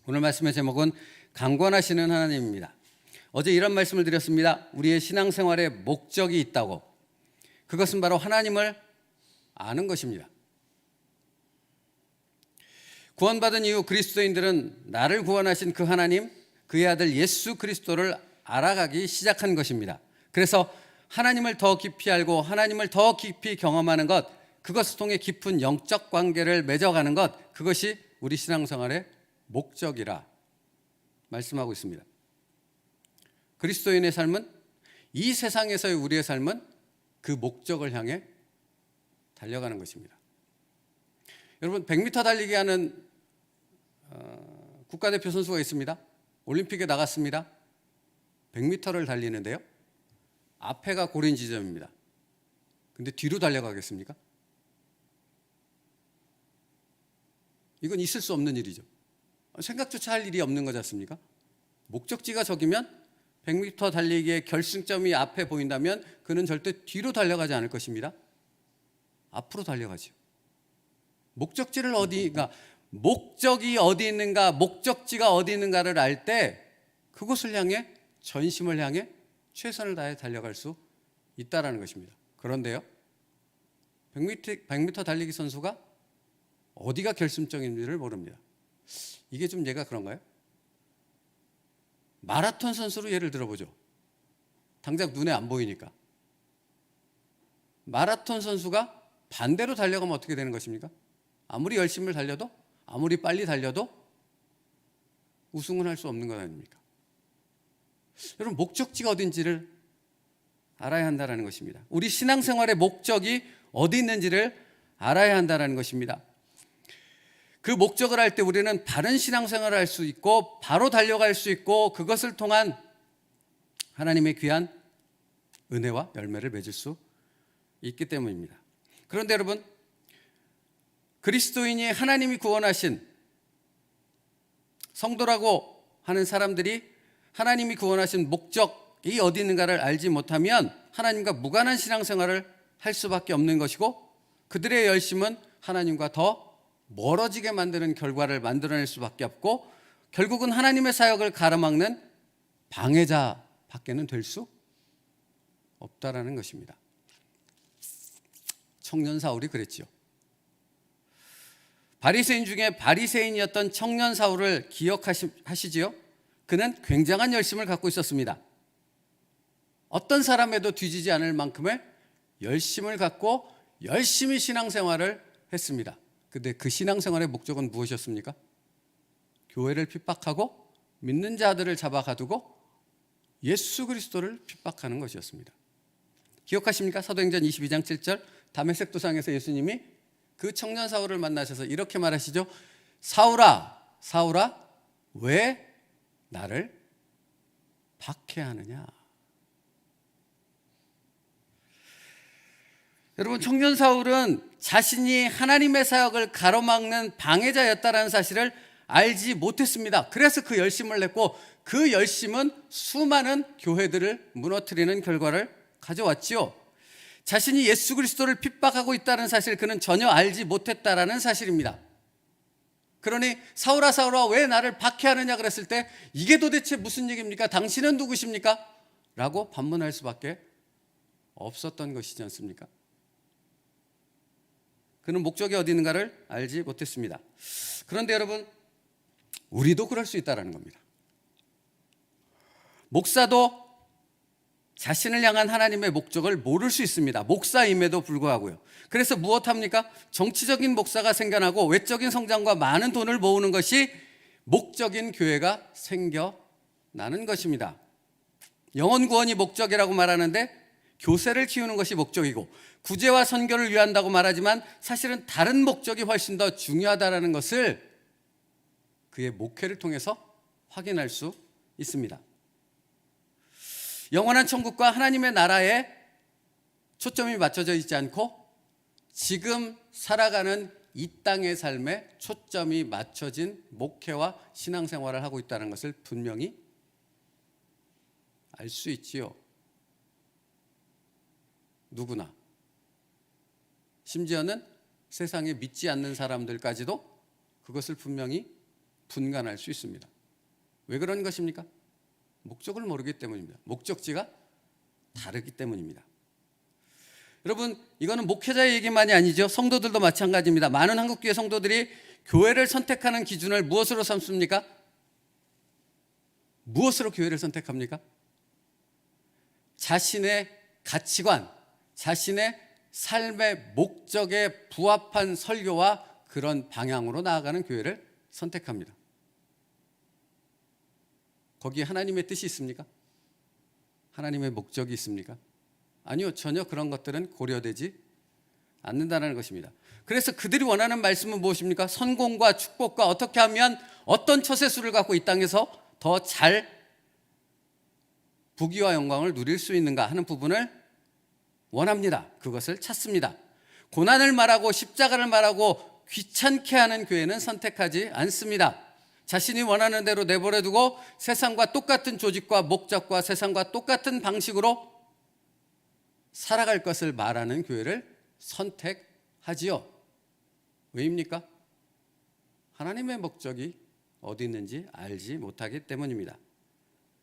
오늘 말씀의 제목은 강권하시는 하나님입니다. 어제 이런 말씀을 드렸습니다. 우리의 신앙생활에 목적이 있다고. 그것은 바로 하나님을 아는 것입니다. 구원받은 이후 그리스도인들은 나를 구원하신 그 하나님, 그의 아들 예수 그리스도를 알아가기 시작한 것입니다. 그래서 하나님을 더 깊이 알고 하나님을 더 깊이 경험하는 것, 그것을 통해 깊은 영적 관계를 맺어가는 것, 그것이 우리 신앙생활의 목적이라 말씀하고 있습니다. 그리스도인의 삶은, 이 세상에서의 우리의 삶은 그 목적을 향해 달려가는 것입니다. 여러분, 100m 달리기 하는 국가대표 선수가 있습니다. 올림픽에 나갔습니다. 100m를 달리는데요, 앞에가 고린 지점입니다. 근데 뒤로 달려가겠습니까? 이건 있을 수 없는 일이죠. 생각조차 할 일이 없는 거지 않습니까? 목적지가 저기면 100m 달리기의 결승점이 앞에 보인다면 그는 절대 뒤로 달려가지 않을 것입니다. 앞으로 달려가죠. 목적이 어디 있는가, 목적지가 어디 있는가를 알 때 그곳을 향해, 전심을 향해 최선을 다해 달려갈 수 있다는 것입니다. 그런데요, 100m 달리기 선수가 어디가 결승점인지를 모릅니다. 이게 좀 얘가 그런가요? 마라톤 선수로 예를 들어보죠. 당장 눈에 안 보이니까. 마라톤 선수가 반대로 달려가면 어떻게 되는 것입니까? 아무리 열심히 달려도, 아무리 빨리 달려도 우승은 할 수 없는 것 아닙니까? 여러분, 목적지가 어딘지를 알아야 한다는 것입니다. 우리 신앙생활의 목적이 어디 있는지를 알아야 한다는 것입니다. 그 목적을 알 때 우리는 바른 신앙생활을 할 수 있고 바로 달려갈 수 있고, 그것을 통한 하나님의 귀한 은혜와 열매를 맺을 수 있기 때문입니다. 그런데 여러분, 그리스도인이 하나님이 구원하신 성도라고 하는 사람들이 하나님이 구원하신 목적이 어디 있는가를 알지 못하면 하나님과 무관한 신앙생활을 할 수밖에 없는 것이고, 그들의 열심은 하나님과 더 멀어지게 만드는 결과를 만들어낼 수밖에 없고, 결국은 하나님의 사역을 가로막는 방해자밖에는 될 수 없다라는 것입니다. 청년 사울이 그랬지요. 바리새인 중에 바리새인이었던 청년 사울을 기억하시지요? 그는 굉장한 열심을 갖고 있었습니다. 어떤 사람에도 뒤지지 않을 만큼의 열심을 갖고 열심히 신앙생활을 했습니다. 근데 그 신앙생활의 목적은 무엇이었습니까? 교회를 핍박하고 믿는 자들을 잡아가두고 예수 그리스도를 핍박하는 것이었습니다. 기억하십니까? 사도행전 22장 7절, 다메섹 도상에서 예수님이 그 청년 사울을 만나셔서 이렇게 말하시죠. 사울아, 사울아, 왜 나를 박해하느냐? 여러분, 청년 사울은 자신이 하나님의 사역을 가로막는 방해자였다는 사실을 알지 못했습니다. 그래서 그 열심을 냈고, 그 열심은 수많은 교회들을 무너뜨리는 결과를 가져왔지요. 자신이 예수 그리스도를 핍박하고 있다는 사실, 그는 전혀 알지 못했다라는 사실입니다. 그러니 사울아, 사울아, 왜 나를 박해하느냐 그랬을 때, 이게 도대체 무슨 얘기입니까? 당신은 누구십니까? 라고 반문할 수밖에 없었던 것이지 않습니까? 그는 목적이 어디 있는가를 알지 못했습니다. 그런데 여러분, 우리도 그럴 수 있다는 겁니다. 목사도 자신을 향한 하나님의 목적을 모를 수 있습니다. 목사임에도 불구하고요. 그래서 무엇합니까? 정치적인 목사가 생겨나고 외적인 성장과 많은 돈을 모으는 것이 목적인 교회가 생겨나는 것입니다. 영혼 구원이 목적이라고 말하는데 교세를 키우는 것이 목적이고, 구제와 선교를 위한다고 말하지만 사실은 다른 목적이 훨씬 더 중요하다는 것을 그의 목회를 통해서 확인할 수 있습니다. 영원한 천국과 하나님의 나라에 초점이 맞춰져 있지 않고 지금 살아가는 이 땅의 삶에 초점이 맞춰진 목회와 신앙생활을 하고 있다는 것을 분명히 알 수 있지요. 누구나. 심지어는 세상에 믿지 않는 사람들까지도 그것을 분명히 분간할 수 있습니다. 왜 그런 것입니까? 목적을 모르기 때문입니다. 목적지가 다르기 때문입니다. 여러분, 이거는 목회자의 얘기만이 아니죠. 성도들도 마찬가지입니다. 많은 한국교회 성도들이 교회를 선택하는 기준을 무엇으로 삼습니까? 무엇으로 교회를 선택합니까? 자신의 가치관, 자신의 삶의 목적에 부합한 설교와 그런 방향으로 나아가는 교회를 선택합니다. 거기에 하나님의 뜻이 있습니까? 하나님의 목적이 있습니까? 아니요, 전혀 그런 것들은 고려되지 않는다는 것입니다. 그래서 그들이 원하는 말씀은 무엇입니까? 성공과 축복과 어떻게 하면 어떤 처세술을 갖고 이 땅에서 더 잘 부귀와 영광을 누릴 수 있는가 하는 부분을 원합니다. 그것을 찾습니다. 고난을 말하고 십자가를 말하고 귀찮게 하는 교회는 선택하지 않습니다. 자신이 원하는 대로 내버려 두고 세상과 똑같은 조직과 목적과 세상과 똑같은 방식으로 살아갈 것을 말하는 교회를 선택하지요. 왜입니까? 하나님의 목적이 어디 있는지 알지 못하기 때문입니다.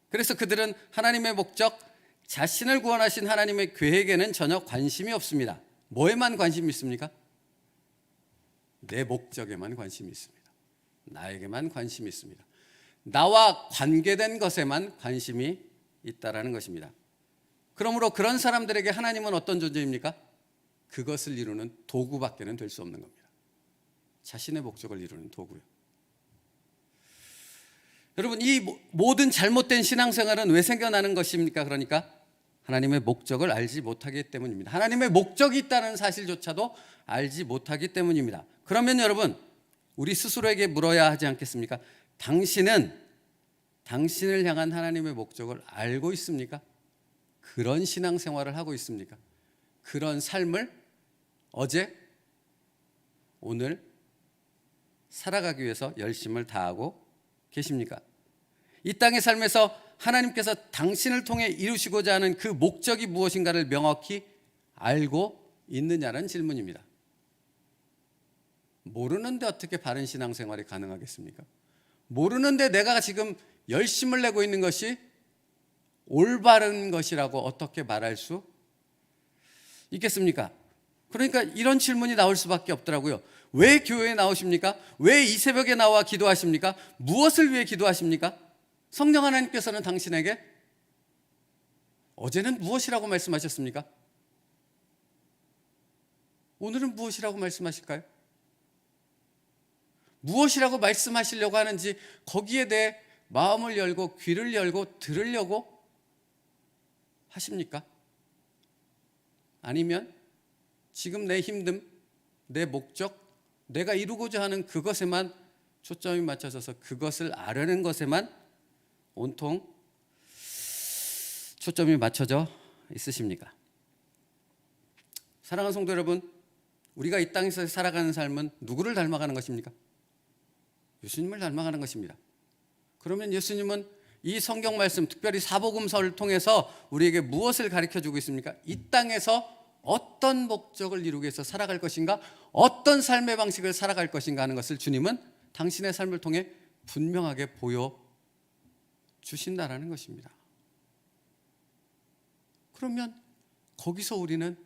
그래서 그들은 하나님의 목적, 자신을 구원하신 하나님의 계획에는 전혀 관심이 없습니다. 뭐에만 관심이 있습니까? 내 목적에만 관심이 있습니다. 나에게만 관심이 있습니다. 나와 관계된 것에만 관심이 있다라는 것입니다. 그러므로 그런 사람들에게 하나님은 어떤 존재입니까? 그것을 이루는 도구밖에는 될 수 없는 겁니다. 자신의 목적을 이루는 도구요. 여러분, 이 모든 잘못된 신앙생활은 왜 생겨나는 것입니까? 그러니까 하나님의 목적을 알지 못하기 때문입니다. 하나님의 목적이 있다는 사실조차도 알지 못하기 때문입니다. 그러면 여러분, 우리 스스로에게 물어야 하지 않겠습니까? 당신은 당신을 향한 하나님의 목적을 알고 있습니까? 그런 신앙생활을 하고 있습니까? 그런 삶을 어제, 오늘 살아가기 위해서 열심을 다하고 계십니까? 이 땅의 삶에서 하나님께서 당신을 통해 이루시고자 하는 그 목적이 무엇인가를 명확히 알고 있느냐는 질문입니다. 모르는데 어떻게 바른 신앙생활이 가능하겠습니까? 모르는데 내가 지금 열심을 내고 있는 것이 올바른 것이라고 어떻게 말할 수 있겠습니까? 그러니까 이런 질문이 나올 수밖에 없더라고요. 왜 교회에 나오십니까? 왜 이 새벽에 나와 기도하십니까? 무엇을 위해 기도하십니까? 성령 하나님께서는 당신에게 어제는 무엇이라고 말씀하셨습니까? 오늘은 무엇이라고 말씀하실까요? 무엇이라고 말씀하시려고 하는지 거기에 대해 마음을 열고 귀를 열고 들으려고 하십니까? 아니면 지금 내 힘듦, 내 목적, 내가 이루고자 하는 그것에만 초점이 맞춰져서 그것을 아려는 것에만 온통 초점이 맞춰져 있으십니까? 사랑하는 성도 여러분, 우리가 이 땅에서 살아가는 삶은 누구를 닮아가는 것입니까? 예수님을 닮아가는 것입니다. 그러면 예수님은 이 성경 말씀, 특별히 사복음서를 통해서 우리에게 무엇을 가르쳐주고 있습니까? 이 땅에서 어떤 목적을 이루기 위해서 살아갈 것인가, 어떤 삶의 방식을 살아갈 것인가 하는 것을 주님은 당신의 삶을 통해 분명하게 보여주신다라는 것입니다. 그러면 거기서 우리는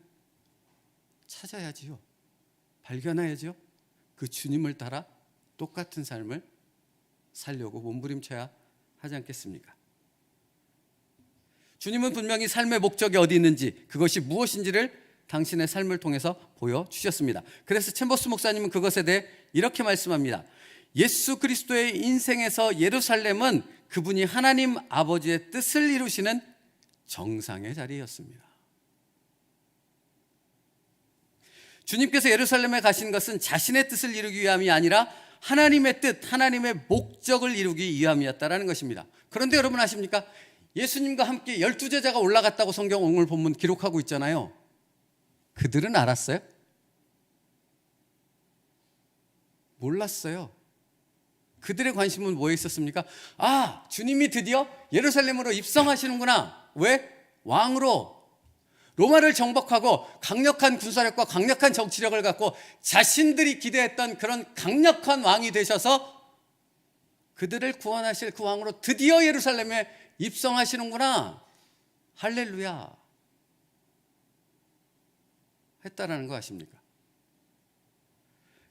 찾아야지요. 발견해야죠. 그 주님을 따라 똑같은 삶을 살려고 몸부림쳐야 하지 않겠습니까? 주님은 분명히 삶의 목적이 어디 있는지, 그것이 무엇인지를 당신의 삶을 통해서 보여주셨습니다. 그래서 챔버스 목사님은 그것에 대해 이렇게 말씀합니다. 예수 그리스도의 인생에서 예루살렘은 그분이 하나님 아버지의 뜻을 이루시는 정상의 자리였습니다. 주님께서 예루살렘에 가신 것은 자신의 뜻을 이루기 위함이 아니라 하나님의 뜻, 하나님의 목적을 이루기 위함이었다는 것입니다. 그런데 여러분 아십니까? 예수님과 함께 12제자가 올라갔다고 성경 오늘 본문 기록하고 있잖아요. 그들은 알았어요? 몰랐어요. 그들의 관심은 뭐에 있었습니까? 아, 주님이 드디어 예루살렘으로 입성하시는구나. 왜? 왕으로 로마를 정복하고 강력한 군사력과 강력한 정치력을 갖고 자신들이 기대했던 그런 강력한 왕이 되셔서 그들을 구원하실 그 왕으로 드디어 예루살렘에 입성하시는구나, 할렐루야 했다라는 거 아십니까?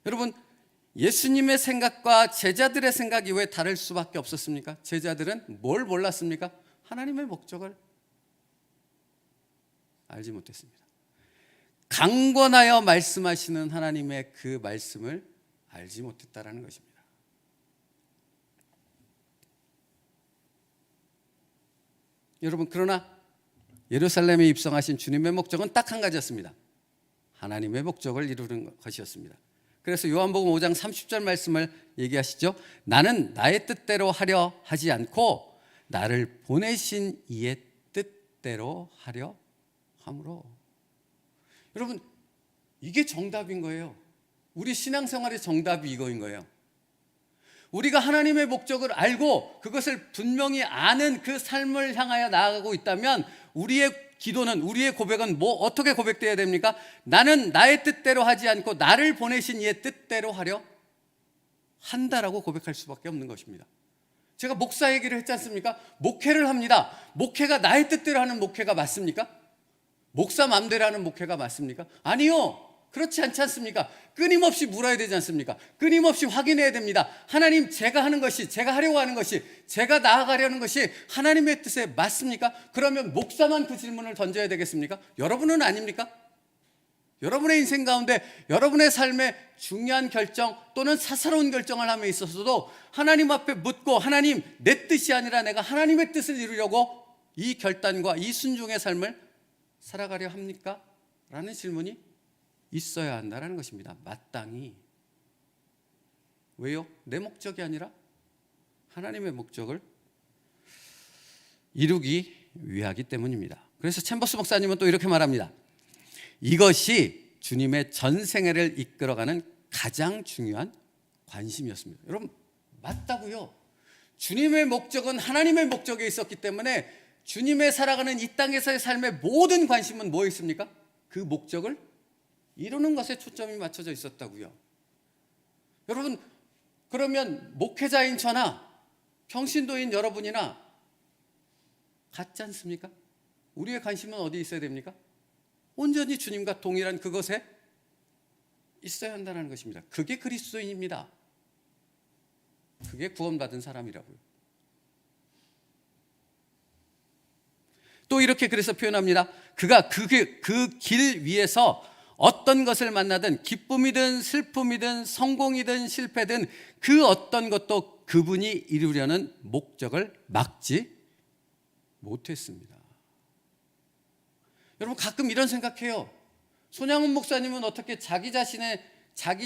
여러분, 예수님의 생각과 제자들의 생각이 왜 다를 수밖에 없었습니까? 제자들은 뭘 몰랐습니까? 하나님의 목적을 알지 못했습니다. 강권하여 말씀하시는 하나님의 그 말씀을 알지 못했다라는 것입니다. 여러분, 그러나 예루살렘에 입성하신 주님의 목적은 딱 한 가지였습니다. 하나님의 목적을 이루는 것이었습니다. 그래서 요한복음 5장 30절 말씀을 얘기하시죠. 나는 나의 뜻대로 하려 하지 않고 나를 보내신 이의 뜻대로 하려 함으로. 여러분, 이게 정답인 거예요. 우리 신앙생활의 정답이 이거인 거예요. 우리가 하나님의 목적을 알고 그것을 분명히 아는 그 삶을 향하여 나아가고 있다면 우리의 기도는, 우리의 고백은 어떻게 고백되어야 됩니까? 나는 나의 뜻대로 하지 않고 나를 보내신 이의 뜻대로 하려 한다라고 고백할 수밖에 없는 것입니다. 제가 목사 얘기를 했지 않습니까? 목회를 합니다. 목회가 나의 뜻대로 하는 목회가 맞습니까? 목사 맘대로 하는 목회가 맞습니까? 아니요. 그렇지 않지 않습니까? 끊임없이 물어야 되지 않습니까? 끊임없이 확인해야 됩니다. 하나님, 제가 하는 것이, 제가 하려고 하는 것이, 제가 나아가려는 것이 하나님의 뜻에 맞습니까? 그러면 목사만 그 질문을 던져야 되겠습니까? 여러분은 아닙니까? 여러분의 인생 가운데 여러분의 삶에 중요한 결정 또는 사사로운 결정을 함에 있어서도 하나님 앞에 묻고, 하나님, 내 뜻이 아니라 내가 하나님의 뜻을 이루려고 이 결단과 이 순종의 삶을 살아가려 합니까? 라는 질문이 있어야 한다는 것입니다. 마땅히. 왜요? 내 목적이 아니라 하나님의 목적을 이루기 위하기 때문입니다. 그래서 챔버스 목사님은 또 이렇게 말합니다. 이것이 주님의 전생애를 이끌어가는 가장 중요한 관심이었습니다. 여러분, 맞다고요. 주님의 목적은 하나님의 목적에 있었기 때문에 주님의 살아가는 이 땅에서의 삶의 모든 관심은 뭐에 있습니까? 그 목적을 이루는 것에 초점이 맞춰져 있었다고요. 여러분, 그러면 목회자인 저나 평신도인 여러분이나 같지 않습니까? 우리의 관심은 어디에 있어야 됩니까? 온전히 주님과 동일한 그것에 있어야 한다는 것입니다. 그게 그리스도인입니다. 그게 구원받은 사람이라고요. 또 이렇게 그래서 표현합니다. 그가 그 길 위에서 어떤 것을 만나든 기쁨이든 슬픔이든 성공이든 실패든 그 어떤 것도 그분이 이루려는 목적을 막지 못했습니다. 여러분, 가끔 이런 생각해요. 손양훈 목사님은 어떻게 자기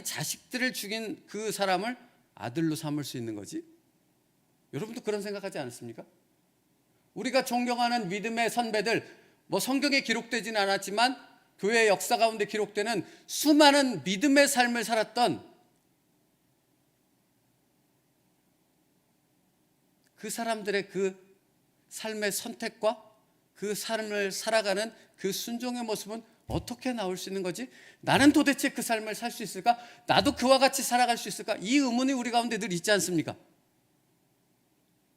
자식들을 죽인 그 사람을 아들로 삼을 수 있는 거지? 여러분도 그런 생각하지 않습니까? 우리가 존경하는 믿음의 선배들, 성경에 기록되지는 않았지만 교회의 역사 가운데 기록되는 수많은 믿음의 삶을 살았던 그 사람들의 그 삶의 선택과 그 삶을 살아가는 그 순종의 모습은 어떻게 나올 수 있는 거지? 나는 도대체 그 삶을 살 수 있을까? 나도 그와 같이 살아갈 수 있을까? 이 의문이 우리 가운데 늘 있지 않습니까?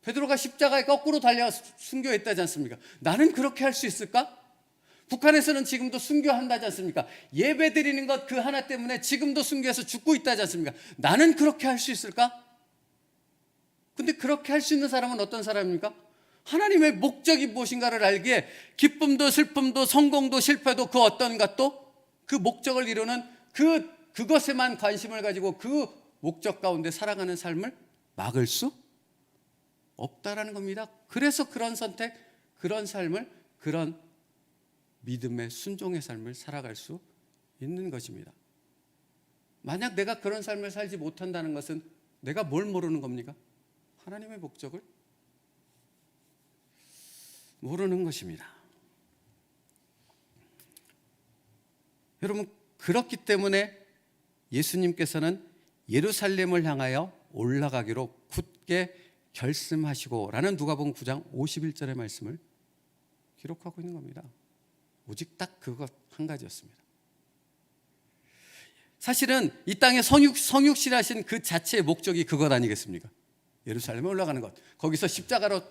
베드로가 십자가에 거꾸로 달려 순교했다지 않습니까? 나는 그렇게 할 수 있을까? 북한에서는 지금도 순교한다지 않습니까? 예배 드리는 것 그 하나 때문에 지금도 순교해서 죽고 있다지 않습니까? 나는 그렇게 할 수 있을까? 근데 그렇게 할 수 있는 사람은 어떤 사람입니까? 하나님의 목적이 무엇인가를 알기에 기쁨도 슬픔도 성공도 실패도 그 어떤 것도 그 목적을 이루는 그것에만 관심을 가지고 그 목적 가운데 살아가는 삶을 막을 수 없다라는 겁니다. 그래서 그런 선택, 그런 삶을, 그런 믿음의 순종의 삶을 살아갈 수 있는 것입니다. 만약 내가 그런 삶을 살지 못한다는 것은 내가 뭘 모르는 겁니까? 하나님의 목적을 모르는 것입니다. 여러분, 그렇기 때문에 예수님께서는 예루살렘을 향하여 올라가기로 굳게 결심하시고 라는 누가복음 9장 51절의 말씀을 기록하고 있는 겁니다. 오직 딱 그것 한 가지였습니다. 사실은 이 땅에 성육신하신 그 자체의 목적이 그것 아니겠습니까? 예루살렘에 올라가는 것, 거기서 십자가로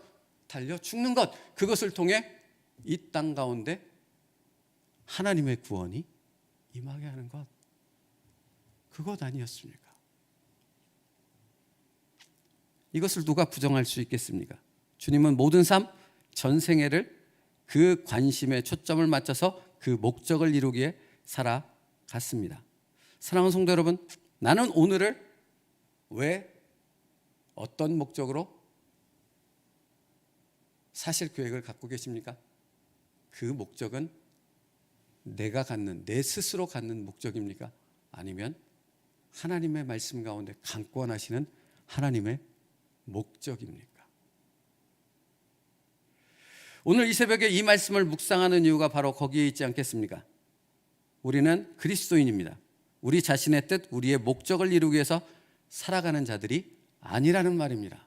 달려 죽는 것, 그것을 통해 이 땅 가운데 하나님의 구원이 임하게 하는 것, 그것 아니었습니까? 이것을 누가 부정할 수 있겠습니까? 주님은 모든 삶, 전생애를 그 관심에 초점을 맞춰서 그 목적을 이루기에 살아갔습니다. 사랑하는 성도 여러분, 나는 오늘을 왜 어떤 목적으로 사실 계획을 갖고 계십니까? 그 목적은 내가 갖는, 내 스스로 갖는 목적입니까? 아니면 하나님의 말씀 가운데 강권하시는 하나님의 목적입니까? 오늘 이 새벽에 이 말씀을 묵상하는 이유가 바로 거기에 있지 않겠습니까? 우리는 그리스도인입니다. 우리 자신의 뜻, 우리의 목적을 이루기 위해서 살아가는 자들이 아니라는 말입니다.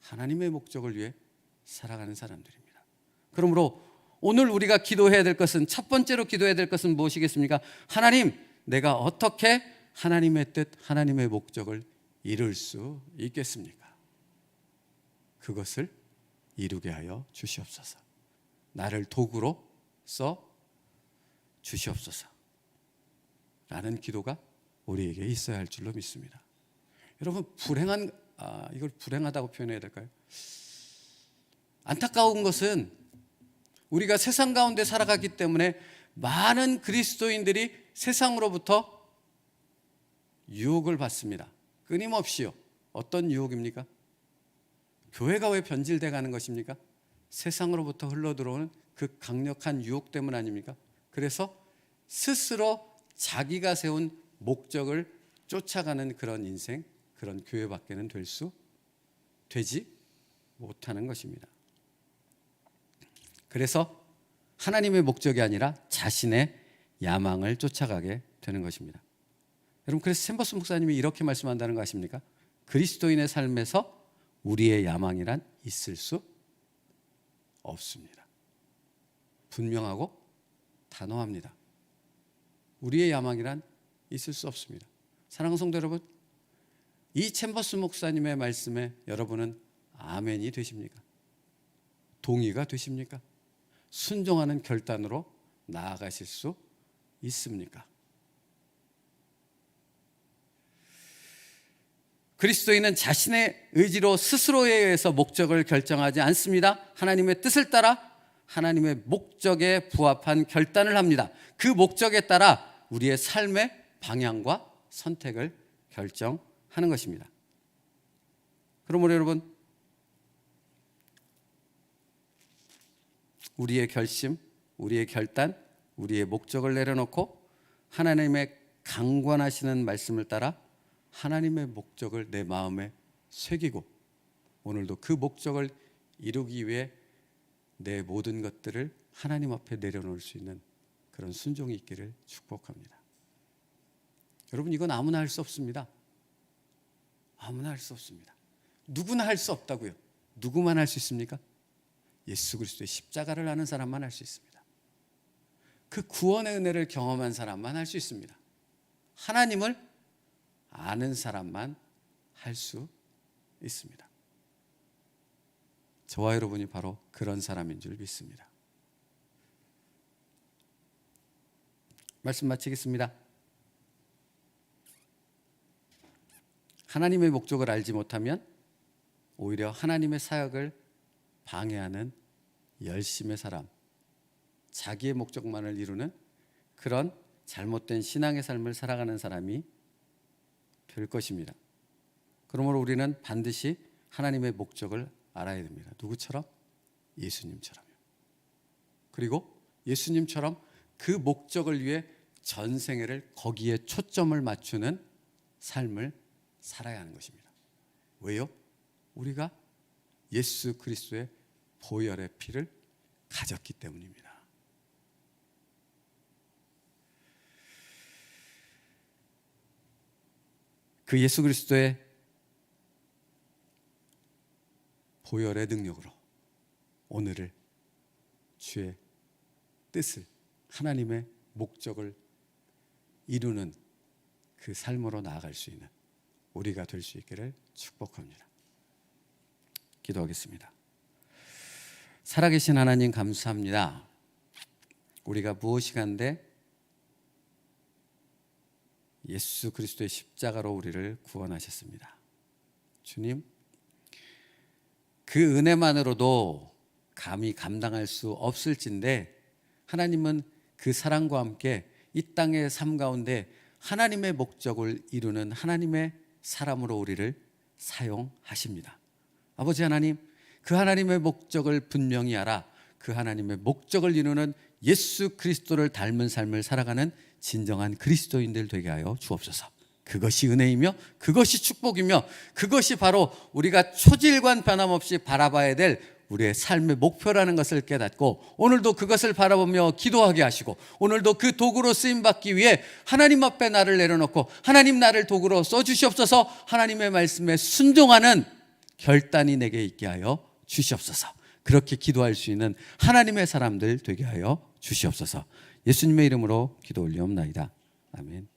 하나님의 목적을 위해 살아가는 사람들입니다. 그러므로 오늘 우리가 기도해야 될 것은, 첫 번째로 기도해야 될 것은 무엇이겠습니까? 하나님, 내가 어떻게 하나님의 뜻, 하나님의 목적을 이룰 수 있겠습니까? 그것을 이루게 하여 주시옵소서. 나를 도구로 써 주시옵소서. 라는 기도가 우리에게 있어야 할 줄로 믿습니다. 여러분, 이걸 불행하다고 표현해야 될까요? 안타까운 것은 우리가 세상 가운데 살아가기 때문에 많은 그리스도인들이 세상으로부터 유혹을 받습니다. 끊임없이요. 어떤 유혹입니까? 교회가 왜 변질돼 가는 것입니까? 세상으로부터 흘러들어오는 그 강력한 유혹 때문 아닙니까? 그래서 스스로 자기가 세운 목적을 쫓아가는 그런 인생, 그런 교회밖에는 되지 못하는 것입니다. 그래서 하나님의 목적이 아니라 자신의 야망을 쫓아가게 되는 것입니다. 여러분, 그래서 샘버스 목사님이 이렇게 말씀한다는 거 아십니까? 그리스도인의 삶에서 우리의 야망이란 있을 수 없습니다. 분명하고 단호합니다. 우리의 야망이란 있을 수 없습니다. 사랑하는 성도 여러분, 이 챔버스 목사님의 말씀에 여러분은 아멘이 되십니까? 동의가 되십니까? 순종하는 결단으로 나아가실 수 있습니까? 그리스도인은 자신의 의지로 스스로에 의해서 목적을 결정하지 않습니다. 하나님의 뜻을 따라 하나님의 목적에 부합한 결단을 합니다. 그 목적에 따라 우리의 삶의 방향과 선택을 결정하는 것입니다. 그러므로 여러분, 우리의 결심, 우리의 결단, 우리의 목적을 내려놓고 하나님의 강권하시는 말씀을 따라 하나님의 목적을 내 마음에 새기고 오늘도 그 목적을 이루기 위해 내 모든 것들을 하나님 앞에 내려놓을 수 있는 그런 순종이 있기를 축복합니다. 여러분, 이건 아무나 할 수 없습니다. 아무나 할 수 없습니다. 누구나 할 수 없다고요. 누구만 할 수 있습니까? 예수 그리스도의 십자가를 아는 사람만 할 수 있습니다. 그 구원의 은혜를 경험한 사람만 할 수 있습니다. 하나님을 아는 사람만 할 수 있습니다. 저와 여러분이 바로 그런 사람인 줄 믿습니다. 말씀 마치겠습니다. 하나님의 목적을 알지 못하면 오히려 하나님의 사역을 방해하는 열심의 사람, 자기의 목적만을 이루는 그런 잘못된 신앙의 삶을 살아가는 사람이 될 것입니다. 그러므로 우리는 반드시 하나님의 목적을 알아야 됩니다. 누구처럼? 예수님처럼요. 그리고 예수님처럼 그 목적을 위해 전생애를 거기에 초점을 맞추는 삶을 살아야 하는 것입니다. 왜요? 우리가 예수 그리스도의 보혈의 피를 가졌기 때문입니다. 그 예수 그리스도의 보혈의 능력으로 오늘을 주의 뜻을, 하나님의 목적을 이루는 그 삶으로 나아갈 수 있는 우리가 될 수 있기를 축복합니다. 기도하겠습니다. 살아계신 하나님 감사합니다. 우리가 무엇이간데 예수 그리스도의 십자가로 우리를 구원하셨습니다. 주님, 그 은혜만으로도 감히 감당할 수 없을진데 하나님은 그 사랑과 함께 이 땅의 삶 가운데 하나님의 목적을 이루는 하나님의 사람으로 우리를 사용하십니다. 아버지 하나님, 그 하나님의 목적을 분명히 알아 그 하나님의 목적을 이루는 예수 그리스도를 닮은 삶을 살아가는 진정한 그리스도인들 되게 하여 주옵소서. 그것이 은혜이며 그것이 축복이며 그것이 바로 우리가 초질관 변함없이 바라봐야 될 우리의 삶의 목표라는 것을 깨닫고 오늘도 그것을 바라보며 기도하게 하시고 오늘도 그 도구로 쓰임받기 위해 하나님 앞에 나를 내려놓고 하나님 나를 도구로 써주시옵소서. 하나님의 말씀에 순종하는 결단이 내게 있게 하여 주시옵소서. 그렇게 기도할 수 있는 하나님의 사람들 되게 하여 주시옵소서. 예수님의 이름으로 기도 올리옵나이다. 아멘.